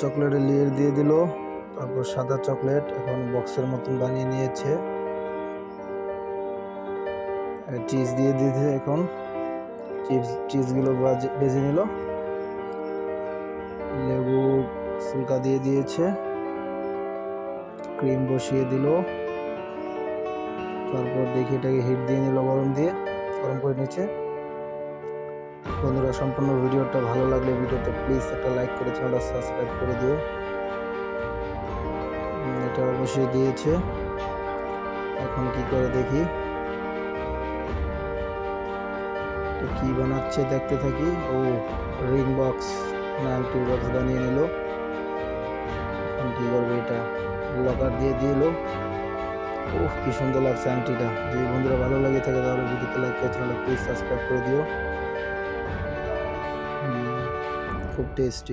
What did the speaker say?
চকলেটের লেয়ার দিয়ে দিল, তারপর সাদা চকলেট এখন বক্সের মতন বানিয়ে নিয়েছে। চিজ দিয়ে দিয়েছে, এখন চিজগুলো ভেজে নিল, লেবু ফুলকা দিয়ে দিয়েছে, ক্রিম বসিয়ে দিল, তারপর দেখি এটাকে হিট দিয়ে নিল, গরম করে নিচ্ছে। বন্ধুরা, সম্পূর্ণ ভিডিওটা ভালো লাগলে ভিডিওতে প্লিজ একটা লাইক করে চ্যানেলটা সাবস্ক্রাইব করে দিও। এটা অবশ্যই দিয়েছে, এখন কি করে দেখি কি বানাচ্ছে, দেখতে থাকি। ও রিং বক্স না আংটি বক্স বানিয়ে নিল। এখন কি করবে, এটা লকার দিয়ে দিল। ওহ, কি সুন্দর লাগছে আংটিটা। যদি বন্ধুরা ভালো লাগে থাকে তাহলে ভিডিওতে লাইক করে চ্যানেলটা প্লিজ সাবস্ক্রাইব করে দিও। খুব টেস্টি।